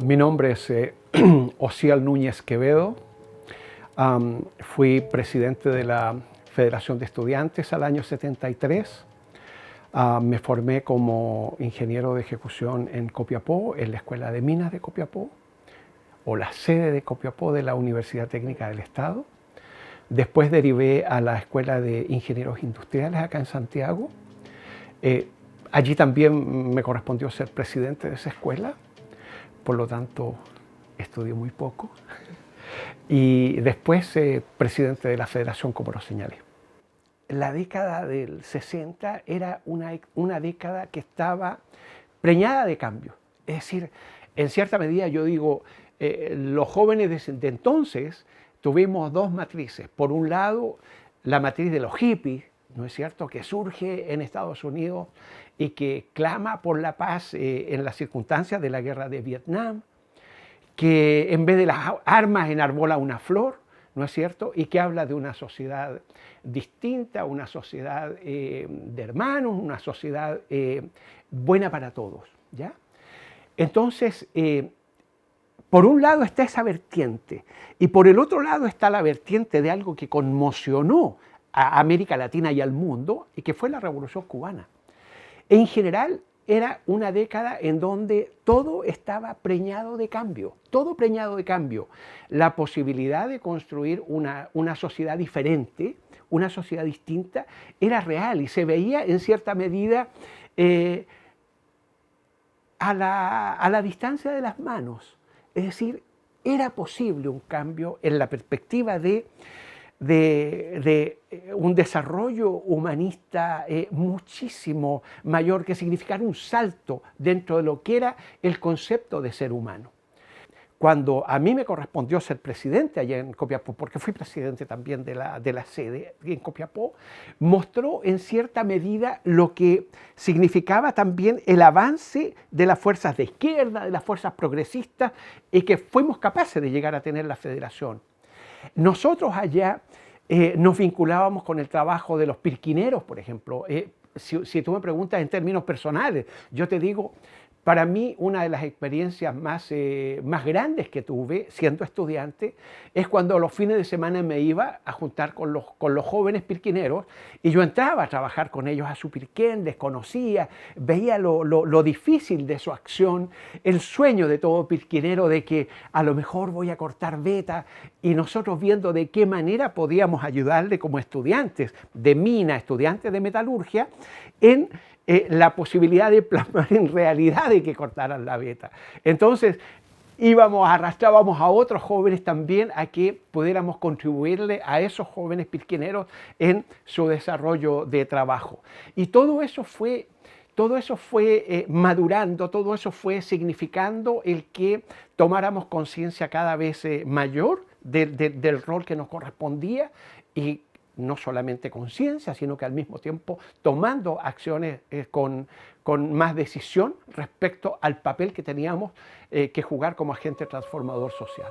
Mi nombre es Osial Núñez Quevedo. Fui presidente de la Federación de Estudiantes al año 73. Me formé como ingeniero de ejecución en Copiapó, en la Escuela de Minas de Copiapó, o la sede de Copiapó de la Universidad Técnica del Estado. Después derivé a la Escuela de Ingenieros Industriales acá en Santiago. Allí también me correspondió ser presidente de esa escuela. Por lo tanto, estudié muy poco. Y después presidente de la federación, como lo señalé. La década del 60 era una década que estaba preñada de cambio. Es decir, en cierta medida yo digo, los jóvenes de entonces tuvimos dos matrices. Por un lado, la matriz de los hippies, ¿no es cierto?, que surge en Estados Unidos y que clama por la paz en las circunstancias de la guerra de Vietnam, que en vez de las armas enarbola una flor, ¿no es cierto?, y que habla de una sociedad distinta, una sociedad de hermanos, una sociedad buena para todos, ¿ya? Entonces, por un lado está esa vertiente, y por el otro lado está la vertiente de algo que conmocionó a América Latina y al mundo, y que fue la Revolución Cubana. En general, era una década en donde todo estaba preñado de cambio, todo preñado de cambio. La posibilidad de construir una sociedad diferente, una sociedad distinta, era real y se veía en cierta medida a la distancia de las manos. Es decir, era posible un cambio en la perspectiva de un desarrollo humanista muchísimo mayor, que significara un salto dentro de lo que era el concepto de ser humano. Cuando a mí me correspondió ser presidente allá en Copiapó, porque fui presidente también de la sede en Copiapó, mostró en cierta medida lo que significaba también el avance de las fuerzas de izquierda, de las fuerzas progresistas, y que fuimos capaces de llegar a tener la federación. Nosotros allá nos vinculábamos con el trabajo de los pirquineros, por ejemplo. Si tú me preguntas en términos personales, yo te digo, para mí una de las experiencias más grandes que tuve siendo estudiante es cuando los fines de semana me iba a juntar con los jóvenes pirquineros y yo entraba a trabajar con ellos a su pirquén, les conocía, veía lo difícil de su acción, el sueño de todo pirquinero de que a lo mejor voy a cortar veta, y nosotros viendo de qué manera podíamos ayudarle como estudiantes de mina, estudiantes de metalurgia, en la posibilidad de plasmar en realidad de que cortaran la veta. Entonces arrastrábamos a otros jóvenes también a que pudiéramos contribuirle a esos jóvenes pirquineros en su desarrollo de trabajo. Y todo eso fue madurando, todo eso fue significando el que tomáramos conciencia cada vez mayor del rol que nos correspondía, y no solamente conciencia, sino que al mismo tiempo tomando acciones con más decisión respecto al papel que teníamos que jugar como agente transformador social.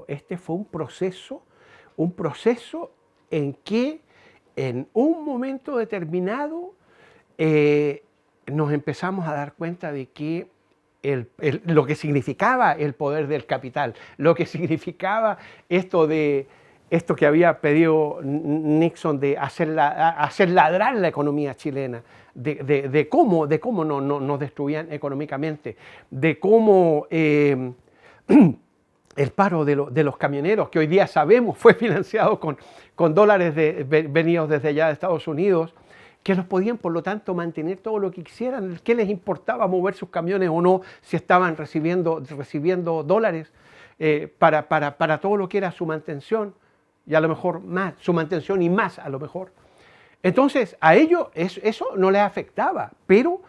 Este fue un proceso en que en un momento determinado nos empezamos a dar cuenta de que lo que significaba el poder del capital, lo que significaba esto que había pedido Nixon de hacer ladrar la economía chilena, de cómo nos destruían económicamente, de cómo el paro de los camioneros, que hoy día sabemos fue financiado con dólares venidos desde allá de Estados Unidos, que los podían, por lo tanto, mantener todo lo que quisieran. ¿Qué les importaba mover sus camiones o no si estaban recibiendo dólares para todo lo que era su mantención? Y a lo mejor más, su mantención y más a lo mejor. Entonces, a ellos eso no les afectaba, pero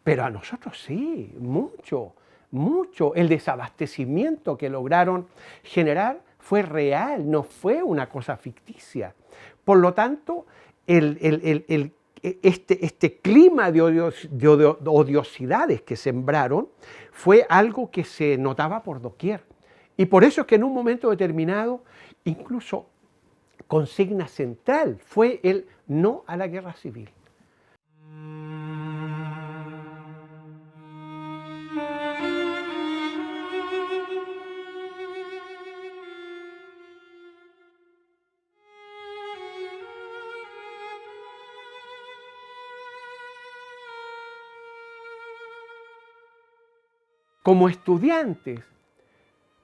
a nosotros sí, mucho, mucho. El desabastecimiento que lograron generar fue real, no fue una cosa ficticia. Por lo tanto, este clima de odiosidades que sembraron fue algo que se notaba por doquier. Y por eso es que en un momento determinado, incluso consigna central fue el no a la guerra civil. Como estudiantes,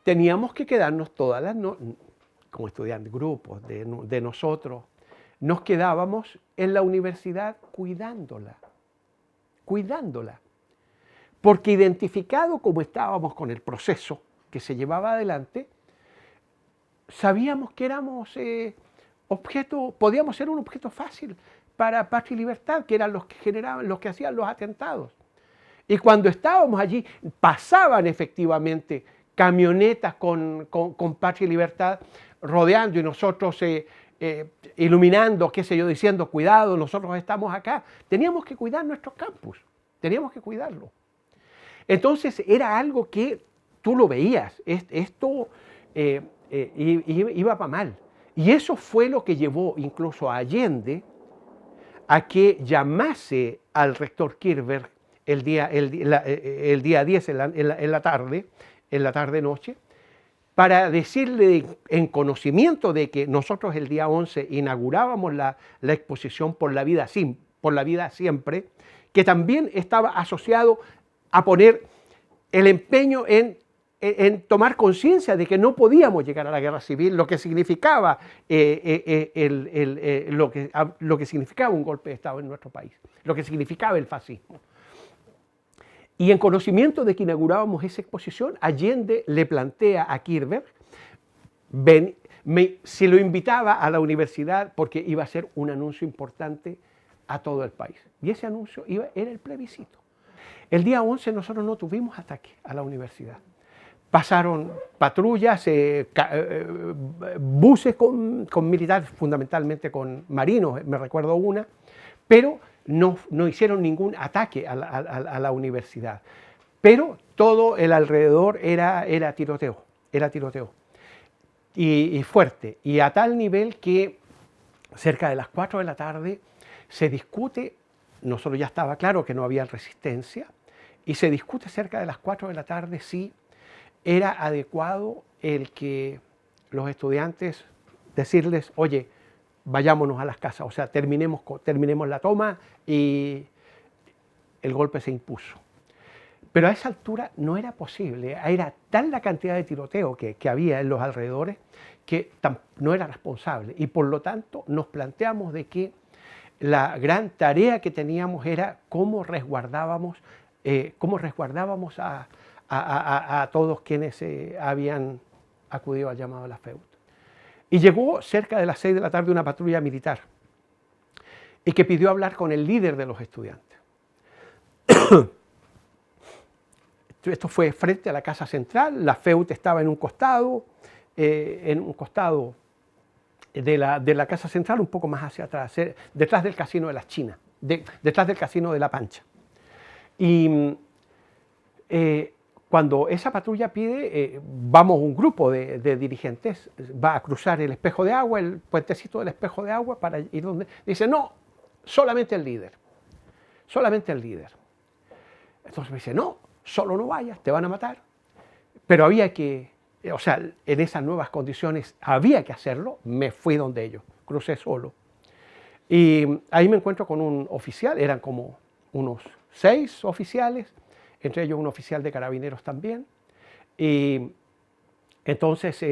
teníamos que quedarnos todas las noches, como estudiantes, grupos de nosotros, nos quedábamos en la universidad cuidándola, porque identificado como estábamos con el proceso que se llevaba adelante, sabíamos que éramos podíamos ser un objeto fácil para Patria y Libertad, que eran los que generaban, los que hacían los atentados. Y cuando estábamos allí, pasaban efectivamente camionetas con Patria y Libertad rodeando y nosotros iluminando, qué sé yo, diciendo, cuidado, nosotros estamos acá. Teníamos que cuidar nuestros campus, teníamos que cuidarlo. Entonces era algo que tú lo veías, esto iba para mal. Y eso fue lo que llevó incluso a Allende a que llamase al rector Kirchberg el día 10 en la tarde-noche, para decirle en conocimiento de que nosotros el día 11 inaugurábamos la exposición por la vida siempre, que también estaba asociado a poner el empeño en tomar conciencia de que no podíamos llegar a la guerra civil, lo que significaba lo que significaba un golpe de Estado en nuestro país, lo que significaba el fascismo. Y en conocimiento de que inaugurábamos esa exposición, Allende le plantea a Kirchberg si lo invitaba a la universidad porque iba a ser un anuncio importante a todo el país. Y ese anuncio era el plebiscito. El día 11 nosotros no tuvimos ataque a la universidad. Pasaron patrullas, buses con militares, fundamentalmente con marinos, me recuerdo una, pero no hicieron ningún ataque a la universidad. Pero todo el alrededor era tiroteo, y fuerte. Y a tal nivel que cerca de las 4 de la tarde se discute, nosotros ya estaba claro que no había resistencia, y se discute cerca de las 4 de la tarde si era adecuado el que los estudiantes decirles, oye, vayámonos a las casas, o sea, terminemos la toma, y el golpe se impuso. Pero a esa altura no era posible, era tal la cantidad de tiroteo que había en los alrededores que no era responsable, y por lo tanto nos planteamos de que la gran tarea que teníamos era cómo resguardábamos a todos quienes habían acudido al llamado a la FEUT. Y llegó cerca de las 6 de la tarde una patrulla militar y que pidió hablar con el líder de los estudiantes. Esto fue frente a la Casa Central, la FEUT estaba en un costado de la Casa Central, un poco más hacia atrás, detrás del Casino de las Chinas, detrás del Casino de La Pancha. Y cuando esa patrulla pide, vamos un grupo de dirigentes, va a cruzar el espejo de agua, el puentecito del espejo de agua para ir donde... Dice, no, solamente el líder. Entonces me dice, no, solo no vayas, te van a matar. Pero había que, o sea, en esas nuevas condiciones había que hacerlo, me fui donde ellos, crucé solo. Y ahí me encuentro con un oficial, eran como unos 6 oficiales, entre ellos un oficial de carabineros también, y Entonces,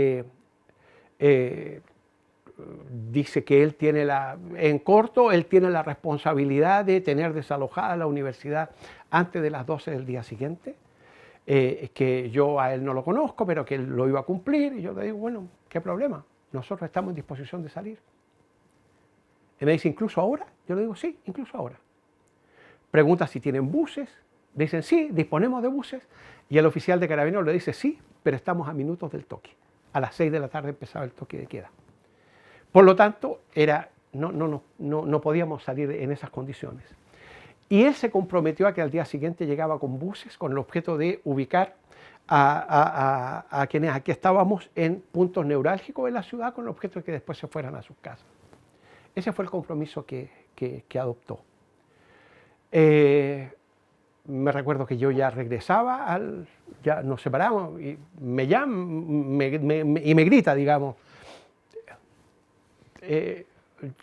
dice que él tiene en corto, él tiene la responsabilidad de tener desalojada la universidad antes de las 12 del día siguiente, que yo a él no lo conozco, pero que él lo iba a cumplir, y yo le digo, bueno, ¿qué problema? Nosotros estamos en disposición de salir. Y me dice, ¿incluso ahora? Yo le digo, sí, incluso ahora. Pregunta si tienen buses, dicen, sí, disponemos de buses, y el oficial de Carabineros le dice, sí, pero estamos a minutos del toque. A las 6 de la tarde empezaba el toque de queda. Por lo tanto, no podíamos salir en esas condiciones. Y él se comprometió a que al día siguiente llegaba con buses con el objeto de ubicar a quienes aquí estábamos en puntos neurálgicos de la ciudad con el objeto de que después se fueran a sus casas. Ese fue el compromiso que adoptó. Me recuerdo que yo ya regresaba, ya nos separamos y me llama y me grita, digamos,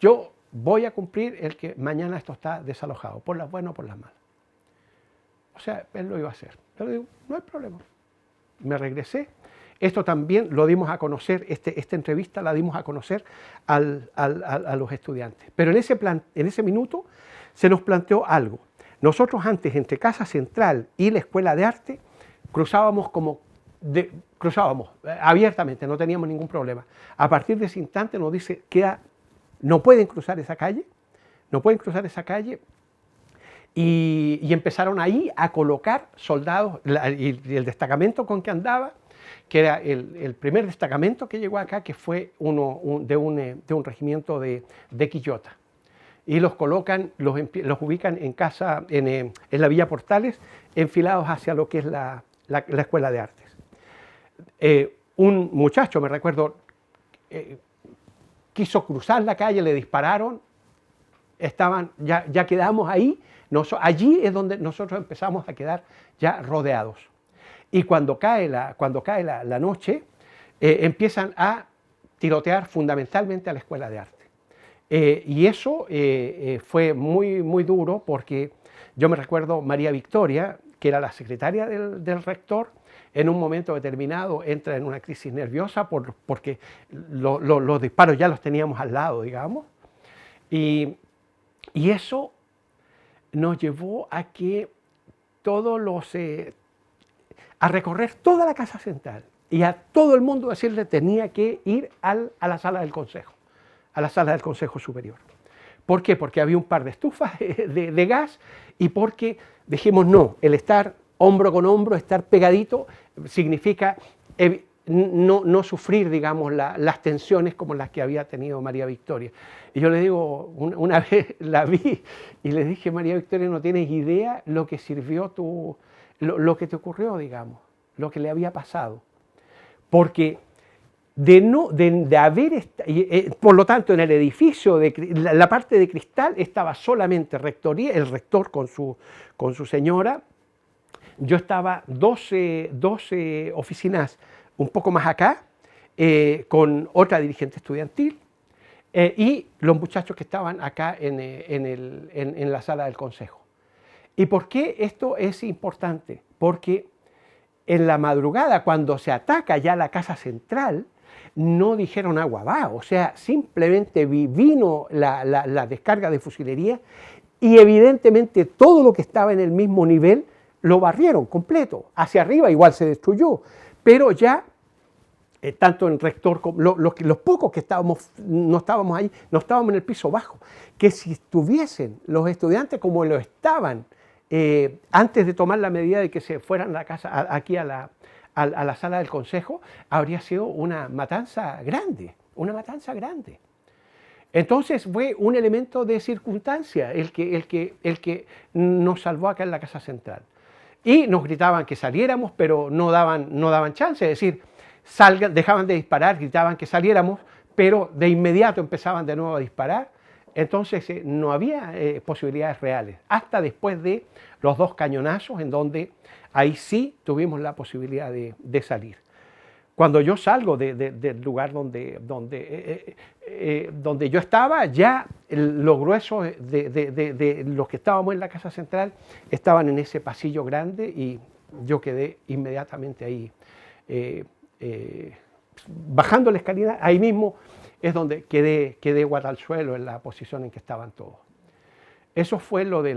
yo voy a cumplir el que mañana esto está desalojado, por las buenas o por las malas. O sea, él lo iba a hacer. Yo le digo, no hay problema. Me regresé. Esto también lo dimos a conocer, esta entrevista la dimos a conocer a los estudiantes. Pero en ese minuto se nos planteó algo. Nosotros antes, entre Casa Central y la Escuela de Arte, cruzábamos abiertamente, no teníamos ningún problema. A partir de ese instante nos dice, no pueden cruzar esa calle, y empezaron ahí a colocar soldados, y el destacamento con que andaba, que era el primer destacamento que llegó acá, que fue de un regimiento de Quillota. Y los colocan, los ubican en la Villa Portales, enfilados hacia lo que es la Escuela de Artes. Un muchacho, me recuerdo, quiso cruzar la calle, le dispararon, ya quedamos ahí, allí es donde nosotros empezamos a quedar ya rodeados. Y cuando cae la noche, empiezan a tirotear fundamentalmente a la Escuela de Arte. Y eso fue muy, muy duro porque yo me recuerdo María Victoria, que era la secretaria del rector, en un momento determinado entra en una crisis nerviosa porque los disparos ya los teníamos al lado, digamos. Y eso nos llevó a que a recorrer toda la Casa Central y a todo el mundo decirle tenía que ir a la sala del Consejo, a la sala del Consejo Superior. ¿Por qué? Porque había un par de estufas de gas y porque dijimos no, el estar hombro con hombro, estar pegadito, significa no sufrir, digamos, las tensiones como las que había tenido María Victoria. Y yo le digo, una vez la vi y le dije, María Victoria, no tienes idea lo que sirvió lo que te ocurrió, digamos, lo que le había pasado. Porque por lo tanto, en el edificio, la parte de cristal estaba solamente rectoría, el rector con su señora. Yo estaba 12 oficinas un poco más acá, con otra dirigente estudiantil, y los muchachos que estaban acá en la sala del consejo. ¿Y por qué esto es importante? Porque en la madrugada, cuando se ataca ya la Casa Central, no dijeron agua va, o sea, simplemente vino la descarga de fusilería y evidentemente todo lo que estaba en el mismo nivel lo barrieron completo. Hacia arriba igual se destruyó, pero ya tanto en rector como los pocos que no estábamos ahí, no estábamos en el piso bajo, que si estuviesen los estudiantes como lo estaban antes de tomar la medida de que se fueran a la casa, aquí a la sala del consejo, habría sido una matanza grande, Entonces fue un elemento de circunstancia el que nos salvó acá en la Casa Central. Y nos gritaban que saliéramos, pero no daban chance, es decir, dejaban de disparar, gritaban que saliéramos, pero de inmediato empezaban de nuevo a disparar. Entonces no había posibilidades reales, hasta después de los 2 cañonazos, en donde ahí sí tuvimos la posibilidad de salir. Cuando yo salgo del lugar donde yo estaba, ya los gruesos de los que estábamos en la Casa Central estaban en ese pasillo grande y yo quedé inmediatamente ahí bajando la escalera, ahí mismo es donde quedé guata al suelo en la posición en que estaban todos. Eso fue lo de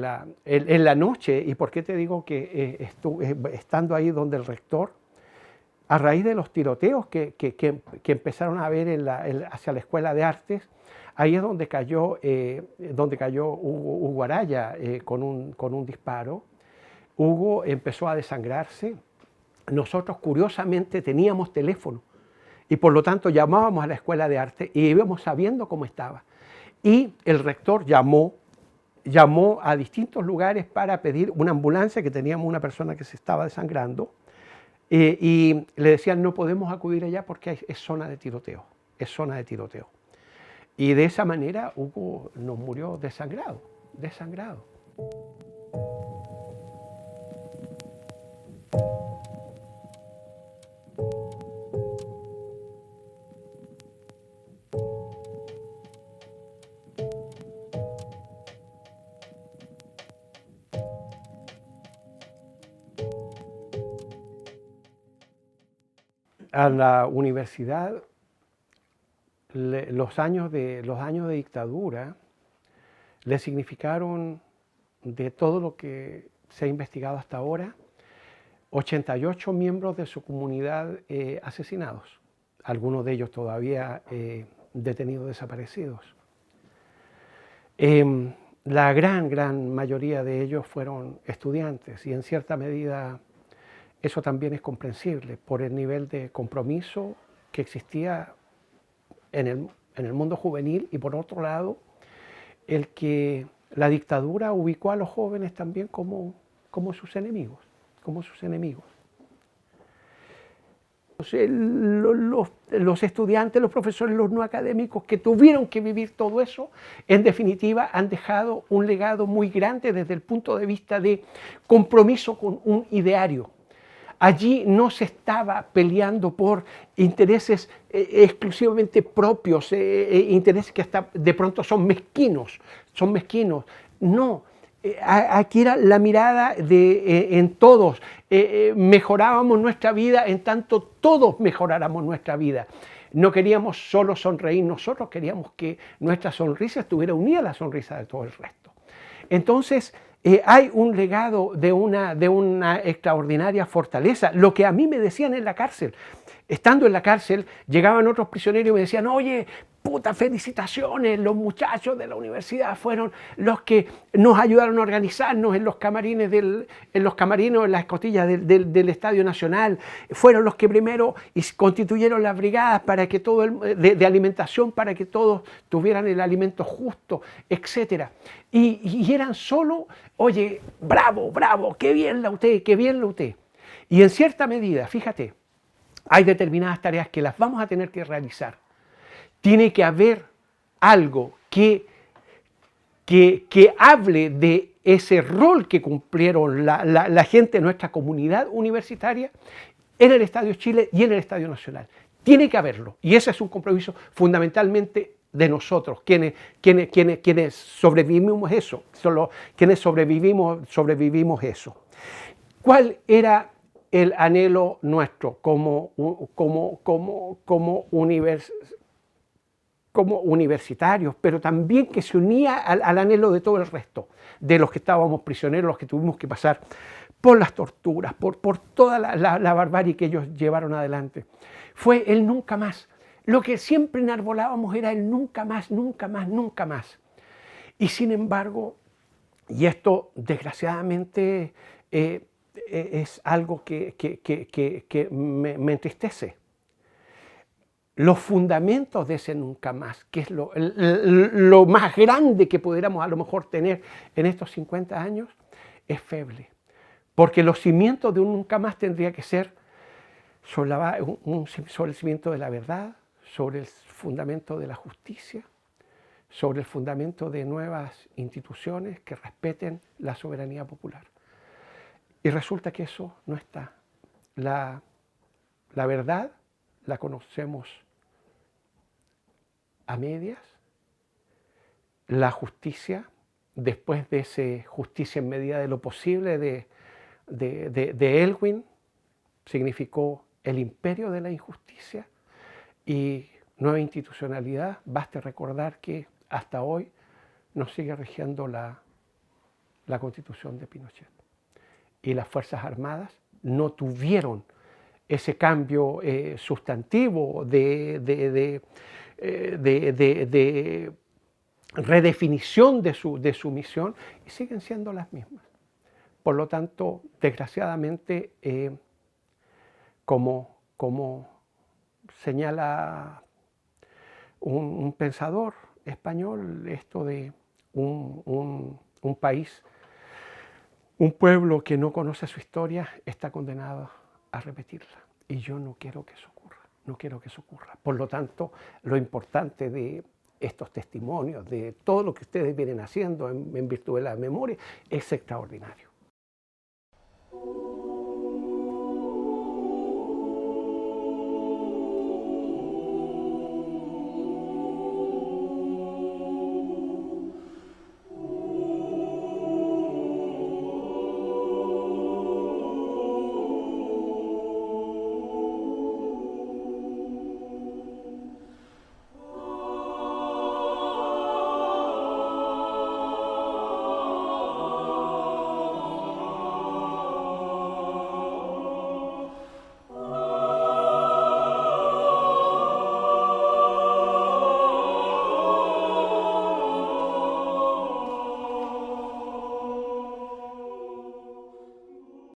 en la noche. ¿Y por qué te digo que estando ahí donde el rector, a raíz de los tiroteos que empezaron a haber hacia la Escuela de Artes, ahí es donde cayó Hugo Araya con un disparo. Hugo empezó a desangrarse. Nosotros curiosamente teníamos teléfono y por lo tanto llamábamos a la Escuela de Arte y íbamos sabiendo cómo estaba. Y el rector llamó a distintos lugares para pedir una ambulancia, que teníamos una persona que se estaba desangrando, y le decían no podemos acudir allá porque es zona de tiroteo, es zona de tiroteo. Y de esa manera Hugo nos murió desangrado. A la universidad, los años de dictadura le significaron, de todo lo que se ha investigado hasta ahora, 88 miembros de su comunidad asesinados, algunos de ellos todavía detenidos, desaparecidos. La gran mayoría de ellos fueron estudiantes y en cierta medida eso también es comprensible por el nivel de compromiso que existía en el mundo juvenil y por otro lado el que la dictadura ubicó a los jóvenes también como sus enemigos. Los estudiantes, los profesores, los no académicos que tuvieron que vivir todo eso, en definitiva han dejado un legado muy grande desde el punto de vista de compromiso con un ideario. Allí no se estaba peleando por intereses exclusivamente propios, intereses que hasta de pronto son mezquinos. No, aquí era la mirada en todos. Mejorábamos nuestra vida en tanto todos mejoráramos nuestra vida. No queríamos solo sonreír nosotros, queríamos que nuestra sonrisa estuviera unida a la sonrisa de todo el resto. Entonces, hay un legado de una extraordinaria fortaleza. Lo que a mí me decían en la cárcel, estando en la cárcel, llegaban otros prisioneros y me decían, oye, puta, felicitaciones, los muchachos de la universidad fueron los que nos ayudaron a organizarnos en los camarines, en las escotillas del Estadio Nacional, fueron los que primero constituyeron las brigadas para que de alimentación, para que todos tuvieran el alimento justo, etc. Y eran solo, oye, bravo, qué bien la UT. Y en cierta medida, fíjate, hay determinadas tareas que las vamos a tener que realizar. Tiene que haber algo que hable de ese rol que cumplieron la gente de nuestra comunidad universitaria en el Estadio Chile y en el Estadio Nacional. Tiene que haberlo. Y ese es un compromiso fundamentalmente de nosotros, quienes sobrevivimos eso, sobrevivimos eso. ¿Cuál era el anhelo nuestro como universitarios, pero también que se unía al anhelo de todo el resto, de los que estábamos prisioneros, los que tuvimos que pasar por las torturas, por toda la barbarie que ellos llevaron adelante? Fue el nunca más. Lo que siempre enarbolábamos era el nunca más. Y sin embargo, y esto desgraciadamente es algo que me entristece, los fundamentos de ese nunca más, que es lo más grande que pudiéramos a lo mejor tener en estos 50 años, es feble. Porque los cimientos de un nunca más tendría que ser sobre el cimiento de la verdad, sobre el fundamento de la justicia, sobre el fundamento de nuevas instituciones que respeten la soberanía popular. Y resulta que eso no está. La verdad la conocemos a medias. La justicia, después de esa justicia en medida de lo posible de Elwin, significó el imperio de la injusticia. y nueva institucionalidad, baste recordar que hasta hoy nos sigue rigiendo la Constitución de Pinochet. Y las Fuerzas Armadas no tuvieron ese cambio sustantivo de redefinición de su misión y siguen siendo las mismas. Por lo tanto, desgraciadamente, como señala un pensador español, esto de un país, un pueblo que no conoce su historia está condenado a repetirla. Y yo no quiero que eso ocurra, no quiero que eso ocurra. Por lo tanto, lo importante de estos testimonios, de todo lo que ustedes vienen haciendo en virtud de la memoria, es extraordinario.